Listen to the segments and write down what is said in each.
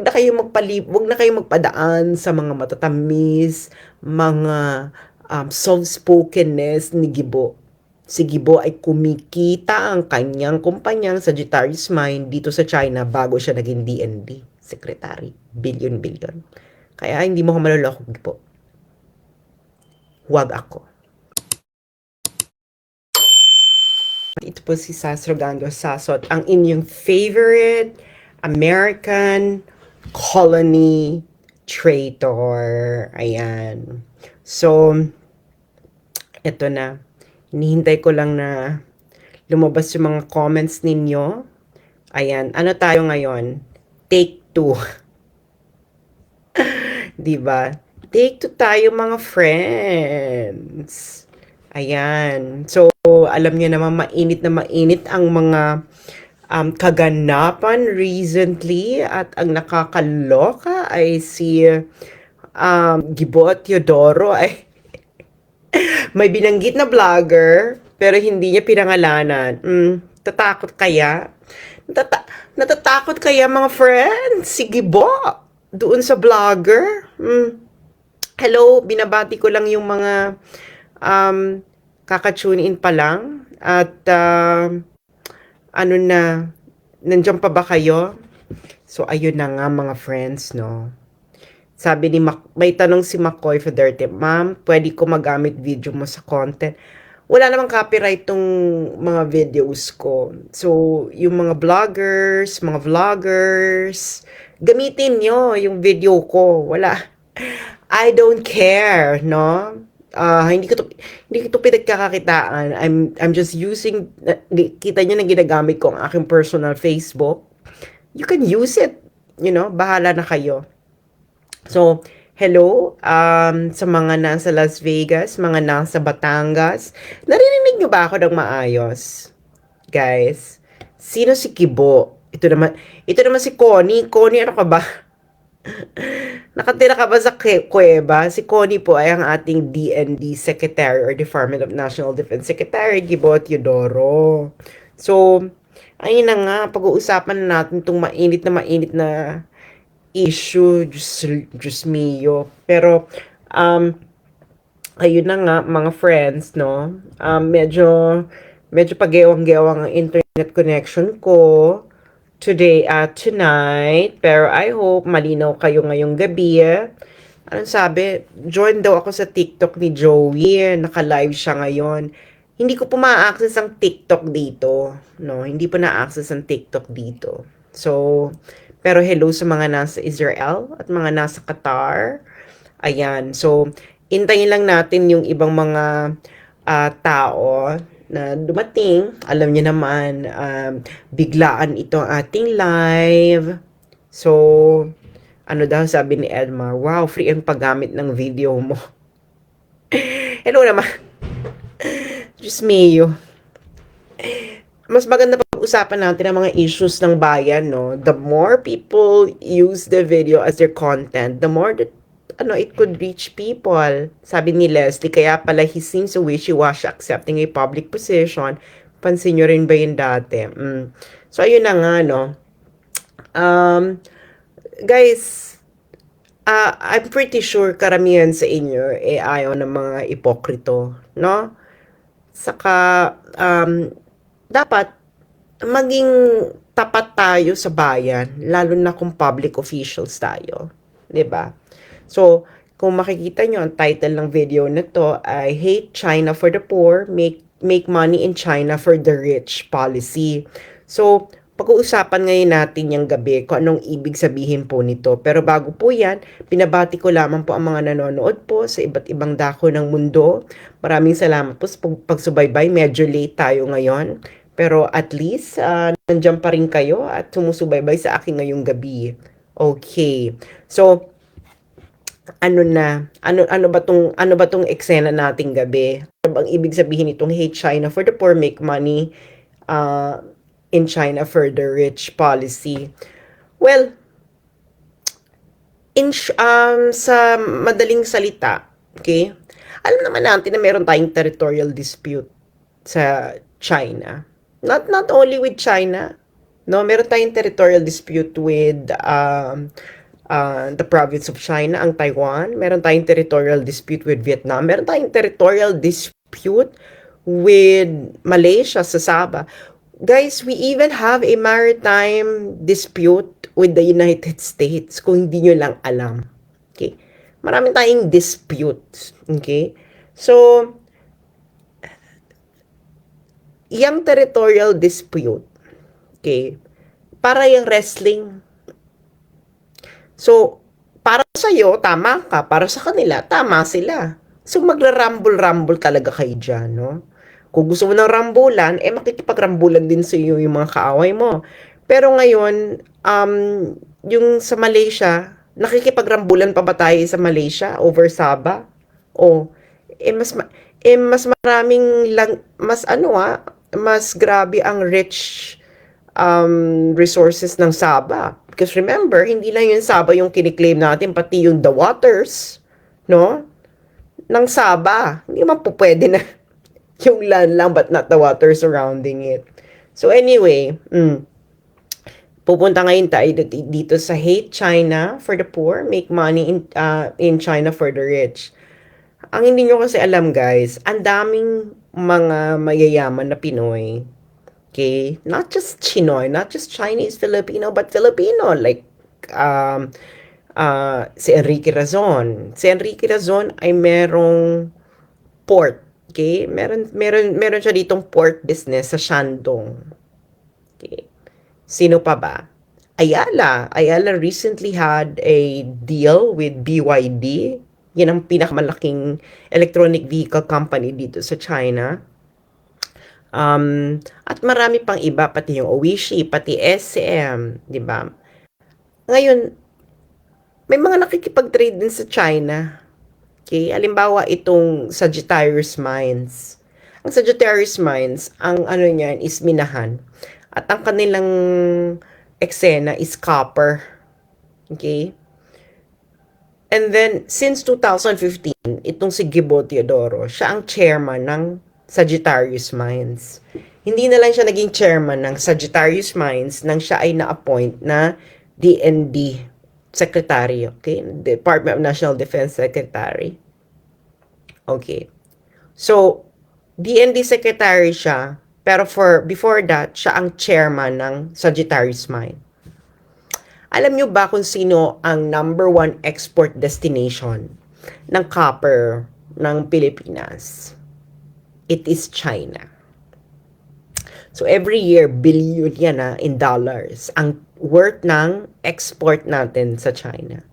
wag na kayong magpadaan sa mga matatamis, mga soft-spokenness ni Gibo. Si Gibo ay kumikita ang kanyang kumpanyang Sagittarius Mind dito sa China bago siya naging DND secretary. Billion-billion. Kaya hindi mo ko maloloko, Gibo. Huwag ako. Ito po si Sasrogando Sasot, ang inyong favorite American colony traitor. Ayan. So, ito na. Hinihintay ko lang na lumabas yung mga comments ninyo. Ayan. Ano tayo ngayon? Take 2. Diba? Take 2 tayo mga friends. Ayan. So, alam niyo naman mainit na mainit ang mga kaganapan recently at ang nakakaloka ay si Gibo at Teodoro ay may binanggit na vlogger pero hindi niya pinangalanan. Tatakot kaya? Natatakot kaya mga friends si Gibo doon sa vlogger? Hello, binabati ko lang yung mga kaka-tune in pa lang at ano na, nandiyan pa ba kayo? So, ayun na nga mga friends, no? Sabi ni may tanong si McCoy for dirty, Ma'am, pwede ko magamit video mo sa content? Wala namang copyright tong mga videos ko. So, yung mga vloggers, gamitin nyo yung video ko. Wala. I don't care, no? Hindi ko to pinagkakakitaan. I'm just using, kita niyo na ginagamit ko ang aking personal Facebook. You can use it, bahala na kayo. So, hello sa mga nasa Las Vegas, mga nasa Batangas. Naririnig niyo ba ako ng maayos? Guys, sino si Kibo? Ito naman si Connie. Connie, ano ka ba? Nakatira ka ba sa kuweba? Si Connie po ay ang ating DND Secretary or Department of National Defense Secretary, Gibo Teodoro. So, ayun na nga, pag-uusapan na natin itong mainit na issue, just mio. Pero, ayun na nga, mga friends, no? Medyo pagewang-gewang ang internet connection ko tonight, pero I hope malinaw kayo ngayong gabi. Anong sabi? Join daw ako sa TikTok ni Joey. Naka-live siya ngayon. Hindi ko po ma-access ang TikTok dito. No, hindi po na-access ang TikTok dito. So, pero hello sa mga nasa Israel at mga nasa Qatar. Ayan. So, hintayin lang natin yung ibang mga tao na dumating. Alam niyo naman, biglaan ito ang ating live. So, ano daw sabi ni Edmar? Wow, free ang paggamit ng video mo. Hello naman. Diyos mio. Mas maganda pag-usapan natin ang mga issues ng bayan, no? The more people use the video as their content, the more that it could reach people. Sabi ni Leslie, kaya pala he seems so wishy-washy accepting a public position. Pansin nyo rin ba yun dati? So, ayun na nga, no? Guys, I'm pretty sure karamihan sa inyo ayaw ng mga ipokrito, no? Saka, dapat maging tapat tayo sa bayan, lalo na kung public officials tayo. 'Di ba? So, kung makikita nyo, ang title ng video na to ay Hate China for the Poor, Make Money in China for the Rich Policy. So, pag-uusapan ngayon natin yung gabi kung anong ibig sabihin po nito. Pero bago po yan, pinabati ko lamang po ang mga nanonood po sa iba't ibang dako ng mundo. Maraming salamat po sa pagsubaybay. Medyo late tayo ngayon. Pero at least, nandiyan pa rin kayo at sumusubaybay sa akin ngayong gabi. Okay. So, ano ba tong eksena nating gabi? Ano bang ibig sabihin itong Hate China for the Poor, Make Money in China for the Rich policy? Well, sa madaling salita, okay? Alam naman natin na meron tayong territorial dispute sa China. Not only with China, No, meron tayong territorial dispute with the province of China, ang Taiwan. Meron tayong territorial dispute with Vietnam. Meron tayong territorial dispute with Malaysia sa Sabah. Guys, we even have a maritime dispute with the United States, kung hindi nyo lang alam. Okay? Marami tayong disputes. Okay? So, yung territorial dispute, okay, para yung wrestling. So, para sa'yo, tama ka. Para sa kanila, tama sila. So, magra-rumble-rumble talaga kayo dyan, no? Kung gusto mo ng rambulan, makikipagrambulan din sa iyo yung mga kaaway mo. Pero ngayon, yung sa Malaysia, nakikipagrambulan pa ba tayo sa Malaysia over Sabah? O, mas maraming lang, mas grabe ang rich resources ng Sabah. Because remember, hindi lang yung Sabah yung kiniklaim natin, pati yung the waters, no? Ng Sabah. Hindi man po pwede na yung land lang but not the water surrounding it. So anyway, pupunta ngayon tayo dito sa Hate China for the poor, make money in China for the rich. Ang hindi nyo kasi alam guys, ang daming mga mayayaman na Pinoy. Okay? Not just Chinoy, not just Chinese Filipino, but Filipino. Like, si Enrique Razon. Si Enrique Razon ay merong port. Okay? Meron siya ditong port business sa Shandong. Okay? Sino pa ba? Ayala. Ayala recently had a deal with BYD. Yan ang pinakamalaking electronic vehicle company dito sa China. At marami pang iba, pati yung Oishi, pati SM, di ba? Ngayon, may mga nakikipag-trade din sa China. Okay, halimbawa itong Sagittarius Mines. Ang Sagittarius Mines, ang ano niyan is minahan. At ang kanilang eksena is copper. Okay? And then, since 2015, itong si Gibo Teodoro, siya ang chairman ng Sagittarius Mines. Hindi na lang siya naging chairman ng Sagittarius Mines nang siya ay na-appoint na DND Secretary, okay? Department of National Defense Secretary. Okay. So, DND Secretary siya, pero before that, siya ang chairman ng Sagittarius Mine. Alam nyo ba kung sino ang number 1 export destination ng copper ng Pilipinas? It is China. So every year, billion yan in dollars ang worth ng export natin sa China.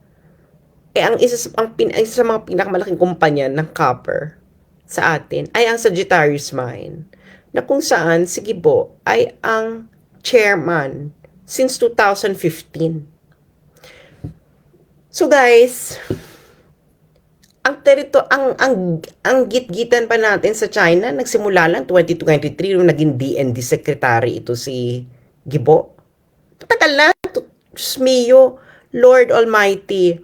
Ang isa sa mga pinakamalaking kumpanya ng copper sa atin ay ang Sagittarius Mine, na kung saan si Gibo ay ang chairman since 2015. So guys, ang gitgitan pa natin sa China nagsimula lang 2023 nung naging DND secretary ito si Gibo. Tagal na, Diyos mio, Lord Almighty.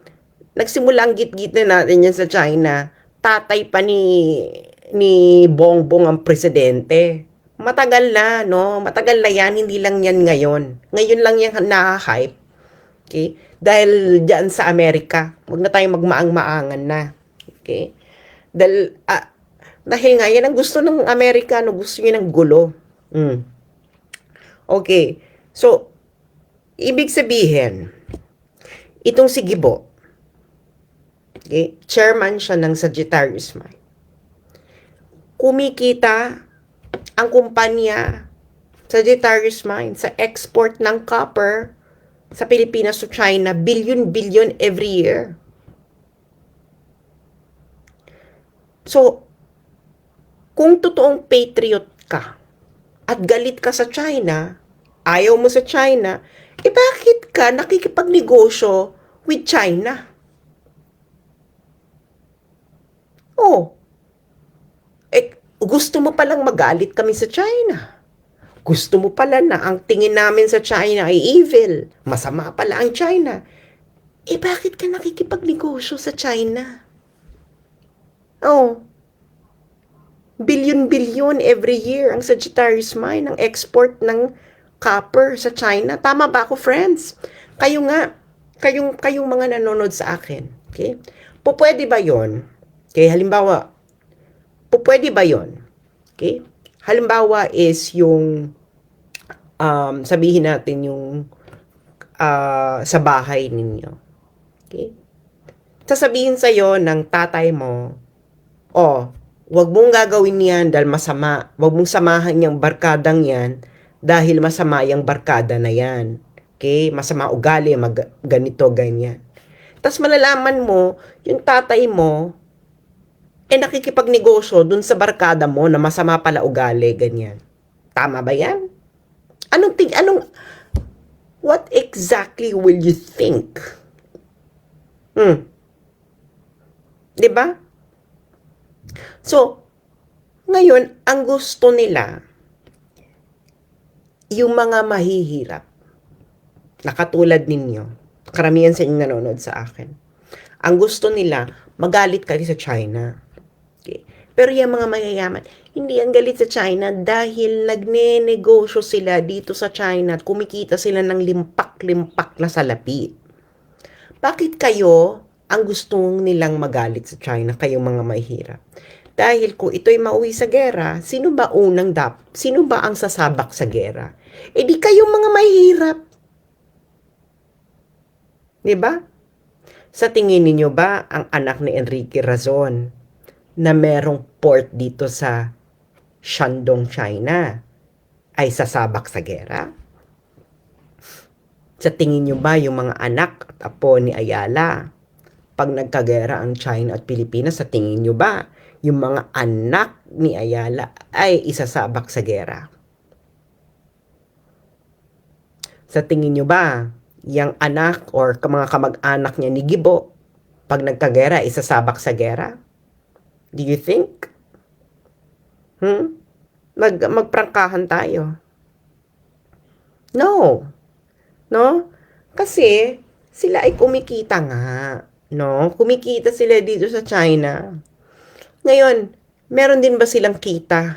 Nagsimula ang gitgitan natin yan sa China. Tatay pa ni Bongbong ang presidente. Matagal na, no? Matagal na yan, hindi lang yan ngayon. Ngayon lang yan na-hype. Okay? Dahil diyan sa Amerika, huwag na tayong magmaang-maangan na. Okay? Dahil nga, yan ang gusto ng Amerikano, gusto niya ng gulo. Okay. So, ibig sabihin, itong si Gibo, okay, chairman siya ng Sagittarius Mine. Kumikita ang kumpanya Sagittarius Mine sa export ng copper sa Pilipinas to China, billion every year. So, kung totoong patriot ka at galit ka sa China, ayaw mo sa China, bakit ka nakikipagnegosyo with China? Gusto mo palang magalit kami sa China. Gusto mo pala na ang tingin namin sa China ay evil. Masama pala ang China. Bakit ka nakikipagnegosyo sa China? Billion every year ang Sagittarius Mine, ang export ng copper sa China. Tama ba ako, friends? Kayo nga, kayong mga nanonood sa akin. Okay? Pwede ba yon? Okay, halimbawa, pwede ba yon? Okay? Halimbawa is yung sabihin natin yung sa bahay ninyo. Okay? Sasabihin sa'yo ng tatay mo, wag mong gagawin yan dahil masama. Wag mong samahan yung barkadang yan dahil masama yung barkada na yan. Okay? Masama ugali, ganito, ganyan. Tapos malalaman mo, yung tatay mo, nakikipagnegosyo dun sa barkada mo na masama pala ugali, ganyan. Tama ba yan? What exactly will you think? Diba? So, ngayon, ang gusto nila, yung mga mahihirap, na katulad ninyo, karamihan sa inyo nanonood sa akin, ang gusto nila, magalit kayo sa China. Okay. Pero yung mga mayayaman, hindi ang galit sa China dahil nagne-negosyo sila dito sa China at kumikita sila ng limpak-limpak na salapi. Bakit kayo ang gustong nilang magalit sa China, kayong mga mahihirap? Dahil kung ito'y mauwi sa gera, sino ba ang sasabak sa gera? Di kayong mga mahihirap. Diba? Sa tingin niyo ba ang anak ni Enrique Razon na merong port dito sa Shandong, China ay sasabak sa gera? Sa tingin niyo ba yung mga anak at apo ni Ayala, pag nagkagera ang China at Pilipinas, sa tingin niyo ba yung mga anak ni Ayala ay isasabak sa gera? Sa tingin niyo ba yung anak or mga kamag-anak niya ni Gibo, pag nagkagera, isasabak sa gera? Do you think? Magprangkahan tayo. No. No? Kasi sila ay kumikita nga. No? Kumikita sila dito sa China. Ngayon, meron din ba silang kita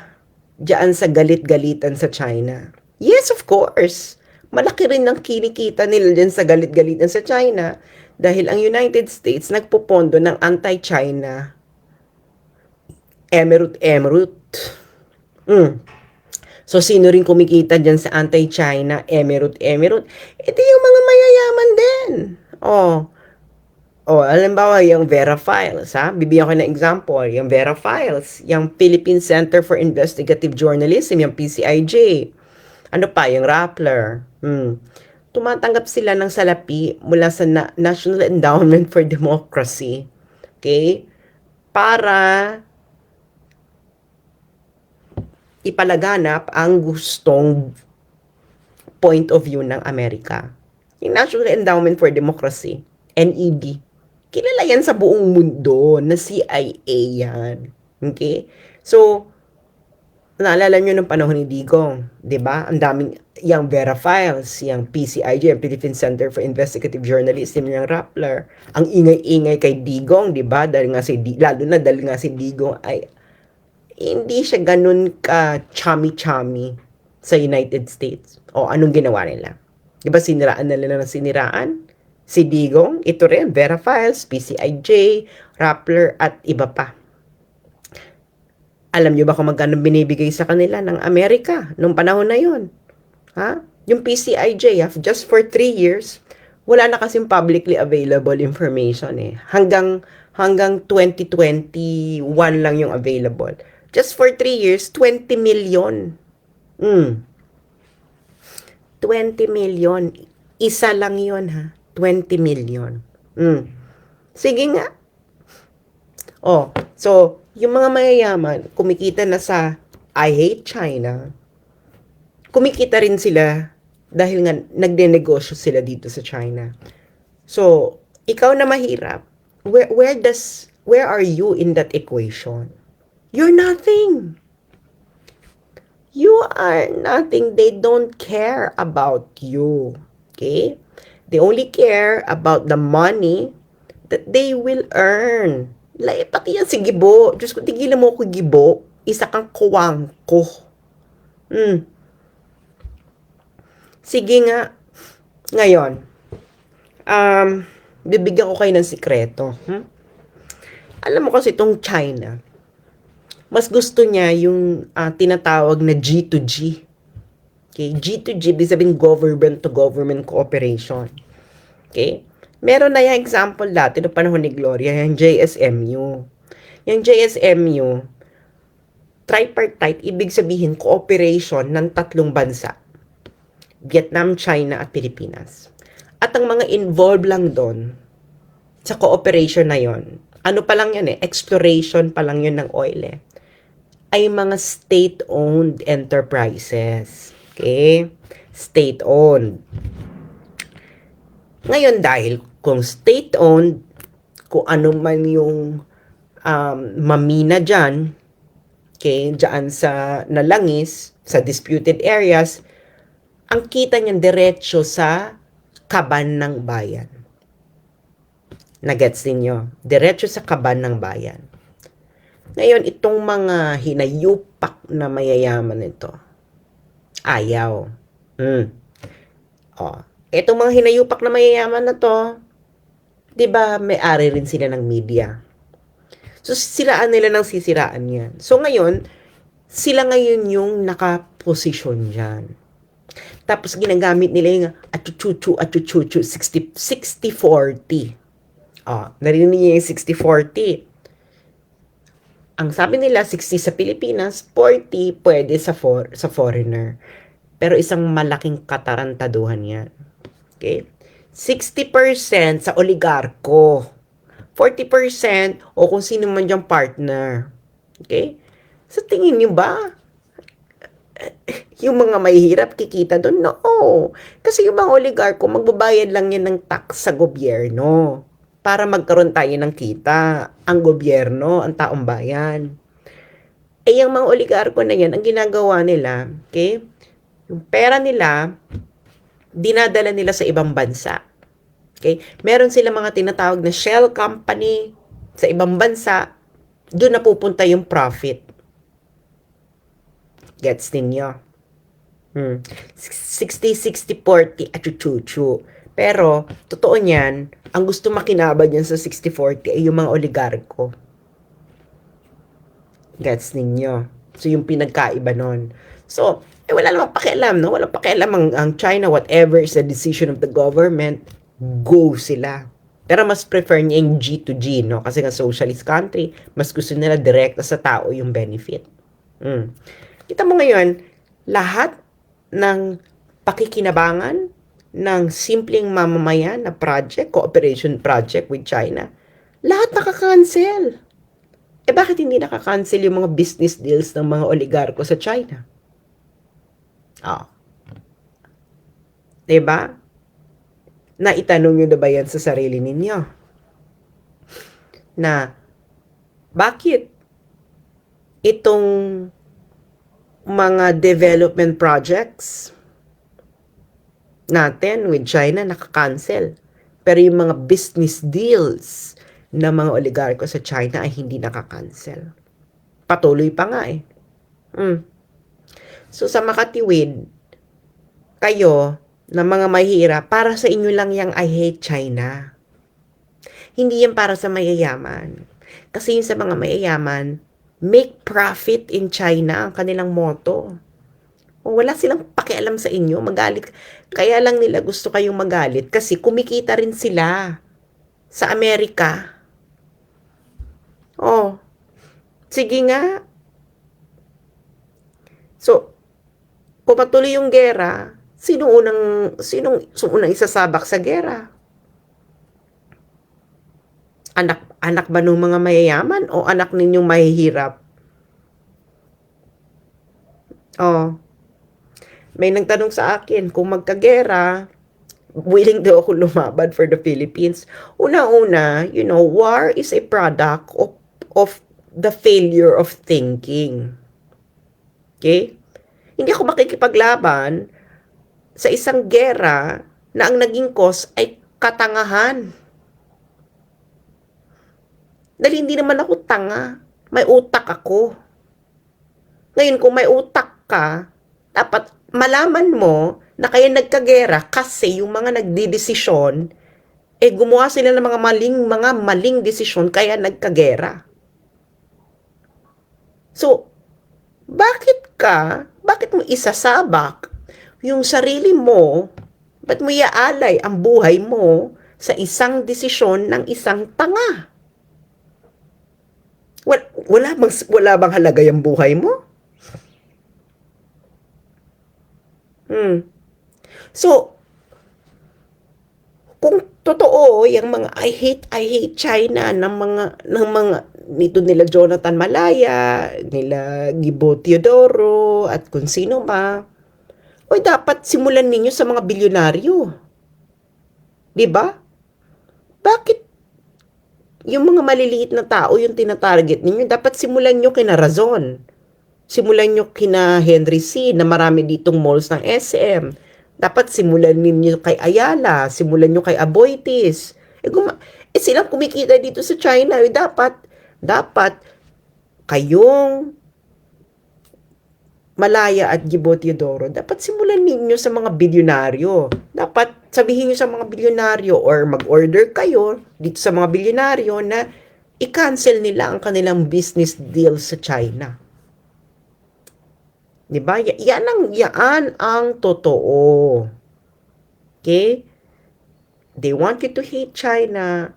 diyan sa galit-galitan sa China? Yes, of course. Malaki rin ang kinikita nila dyan sa galit-galitan sa China dahil ang United States nagpupondo ng anti-China Emirate. So, sino rin kumikita dyan sa anti-China Emirate? Ito yung mga mayayaman din. Halimbawa, yung Vera Files, bibigyan ko ng example. Yung Vera Files, yung Philippine Center for Investigative Journalism, yung PCIJ. Ano pa, yung Rappler. Tumatanggap sila ng salapi mula sa National Endowment for Democracy. Okay? Para ipalaganap ang gustong point of view ng Amerika. Yung National Endowment for Democracy, NED, kilala yan sa buong mundo na CIA yan. Okay? So, naalala nyo ng panahon ni Digong, di ba? Ang daming, yung Vera Files, yung PCIJ, yung Philippine Center for Investigative Journalism, yung Rappler, ang ingay-ingay kay Digong, di ba? Dahil nga si Digong ay hindi siya ganun ka chummy-chummy sa United States. Anong ginawa nila? Di ba siniraan nila si Digong? Ito rin, Vera Files, PCIJ, Rappler, at iba pa. Alam nyo ba kung magkano binibigay sa kanila ng Amerika nung panahon na yun? Yung PCIJ, just for 3 years, wala na kasing publicly available information eh. Hanggang 2021 lang yung available. Just for 3 years, 20 million. 20 million. Isa lang yun 20 million. Sige nga. So, yung mga mayayaman, kumikita na sa I Hate China, kumikita rin sila dahil nga nagdenegosyo sila dito sa China. So, ikaw na mahirap, where are you in that equation? You're nothing. You are nothing. They don't care about you. Okay? They only care about the money that they will earn. Pati yan si Gibo. Diyos ko, tigilan mo ko, Gibo. Isa kang kuwangko. Sige nga, ngayon, bibigyan ko kayo ng sikreto. Alam mo kasi itong China, mas gusto niya yung tinatawag na G2G. Okay? G2G, ibig sabihin government to government cooperation. Okay? Meron na yung example dati no panahon ni Gloria, yung JSMU. Yung JSMU, tripartite, ibig sabihin cooperation ng tatlong bansa. Vietnam, China, at Pilipinas. At ang mga involved lang doon sa cooperation na yon, ano pa lang yan exploration pa lang yun ng oil ay mga state-owned enterprises. Okay? State-owned. Ngayon dahil kung state-owned, kung ano man yung mamina dyan, okay, dyan sa nalangis, sa disputed areas, ang kita niyan diretso sa kaban ng bayan. Nagets ninyo? Diretso sa kaban ng bayan. Ngayon, itong mga hinayupak na mayayaman nito, ayaw. Itong mga hinayupak na mayayaman na to, 'di ba, may-ari rin sila ng media. So, siraan nila ng sisiraan yan. So, ngayon, sila ngayon yung nakaposisyon dyan. Tapos, ginagamit nila yung achuchuchu, 60-40. Narinig niyo yung 60-40. Ang sabi nila, 60 sa Pilipinas, 40 pwede sa foreigner. Pero isang malaking katarantaduhan yan. Okay? 60% sa oligarko. 40% o kung sino man diyang partner. Okay? Sa tingin niyo ba, yung mga mahihirap kikita doon? No. Kasi yung mga oligarko, magbabayad lang yan ng tax sa gobyerno para magkaroon tayo ng kita. Ang gobyerno, ang taong bayan. Yung mga oligarko na yan, ang ginagawa nila, okay, yung pera nila, dinadala nila sa ibang bansa. Okay? Meron sila mga tinatawag na shell company sa ibang bansa, doon napupunta yung profit. Gets ninyo? 60-60-40 achuchuchu. Pero, totoo niyan, ang gusto makinabang yan sa 60-40 ay yung mga oligarko. Gets ninyo? So, yung pinagkaiba nun. So, wala namang pakialam, no? Walang pakialam ang China, whatever is the decision of the government, go sila. Pero mas prefer niya yung G2G, no? Kasi nga socialist country, mas gusto nila direkta sa tao yung benefit. Kita mo ngayon, lahat ng pakikinabangan ng simpleng mamamayan na project, cooperation project with China, lahat nakakancel. Bakit hindi nakakancel yung mga business deals ng mga oligarko sa China? Diba? Naitanong nyo na ba yan sa sarili ninyo? Na, bakit itong mga development projects natin with China nakakancel. Pero yung mga business deals na mga oligarko sa China ay hindi nakakancel. Patuloy pa nga So sa makatiwid, kayo na mga mahirap, para sa inyo lang yung I hate China. Hindi yan para sa mayayaman. Kasi yung sa mga mayayaman, make profit in China ang kanilang motto. Wala silang pakialam sa inyo, magalit. Kaya lang nila gusto kayong magalit kasi kumikita rin sila sa Amerika. Sige nga. So, kung patuloy yung gera, sinong unang isasabak sa gera? Anak ba ng mga mayayaman o anak ninyong mahihirap? May nagtanong sa akin, kung magkagera, willing daw ako lumaban for the Philippines. Una-una, war is a product of the failure of thinking. Okay? Hindi ako makikipaglaban sa isang gera na ang naging cause ay katangahan. Dahil hindi naman ako tanga. May utak ako. Ngayon, kung may utak ka, dapat malaman mo na kaya nagkagera kasi yung mga nagdidesisyon, gumawa sila ng mga maling desisyon kaya nagkagera. So, bakit mo isasabak yung sarili mo, ba't mo iaalay ang buhay mo sa isang desisyon ng isang tanga? Wala bang halaga yung buhay mo? So, kung totoo yung mga I hate China ng mga nito nila Jonathan Malaya, nila Gibo Teodoro at kung sino pa, dapat simulan ninyo sa mga bilyonaryo. 'Di ba? Bakit yung mga maliliit na tao yung tinatarget ninyo? Dapat simulan nyo kina Razon. Simulan nyo kina Henry C. na marami ditong malls ng SM. Dapat simulan ninyo kay Ayala. Simulan nyo kay Aboitiz. Silang kumikita dito sa China. Dapat kayong Malaya at Gibo Teodoro, dapat simulan ninyo sa mga bilyonaryo. Dapat sabihin nyo sa mga bilyonaryo or mag-order kayo dito sa mga bilyonaryo na i-cancel nila ang kanilang business deal sa China. 'Di ba? Yan ang totoo. Okay? They want you to hate China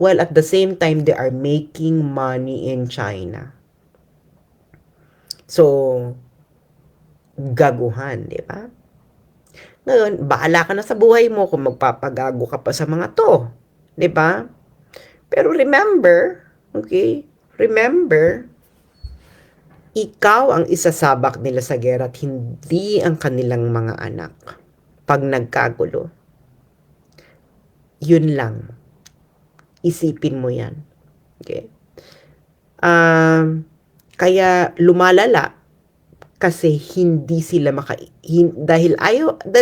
while at the same time they are making money in China. So, gaguhan, di ba? Ngayon, bahala ka na sa buhay mo kung magpapagago ka pa sa mga to. Di ba? Pero remember, okay? Remember, ikaw ang isasabak nila sa gera at hindi ang kanilang mga anak. Pag nagkagulo. Yun lang. Isipin mo yan. Okay? Kaya lumalala kasi hindi sila dahil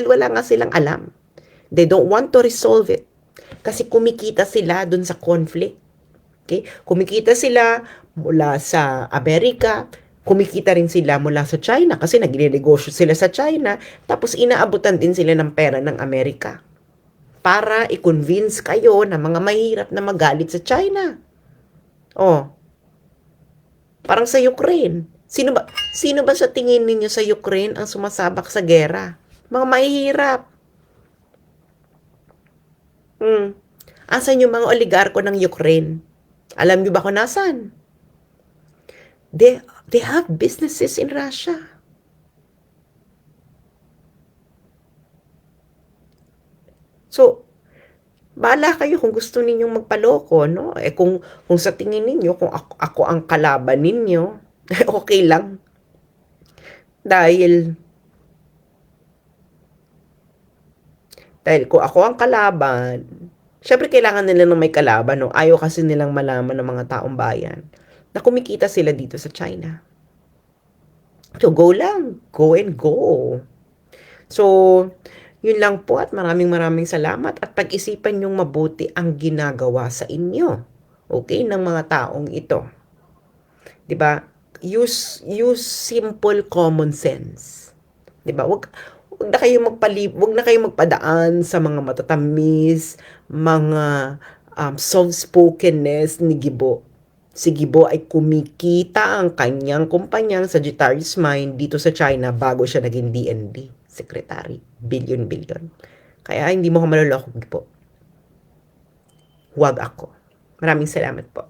wala nga silang alam. They don't want to resolve it. Kasi kumikita sila dun sa conflict. Okay? Kumikita sila mula sa Amerika, kumikita rin sila mula sa China kasi nagninegosyo sila sa China, tapos inaabutan din sila ng pera ng Amerika para i-convince kayo na mga mahirap na magalit sa China. Parang sa Ukraine. Sino ba sa tingin ninyo sa Ukraine ang sumasabak sa gera? Mga mahihirap. Asan yung mga oligarko ng Ukraine? Alam niyo ba kung nasan? They have businesses in Russia. So, bahala kayo kung gusto ninyong magpaloko, no? Kung sa tingin ninyo, kung ako ang kalaban ninyo, okay lang. Dahil kung ako ang kalaban, syempre kailangan nila ng may kalaban, no? Ayaw kasi nilang malaman ng mga taong bayan na kumikita sila dito sa China. So, go lang. Go and go. So, yun lang po at maraming salamat at pag-isipan nyong mabuti ang ginagawa sa inyo. Okay? Ng mga taong ito. 'Di ba? Use simple common sense. 'Di ba? Wag na kayong magpadaan sa mga matatamis, mga soft-spokenness ni Gibo. Si Gibo ay kumikita ang kanyang kumpanyang Sagittarius Mine dito sa China bago siya naging DND secretary. Billion. Kaya hindi mo ko maloloko, Gibo. Huwag ako. Maraming salamat po.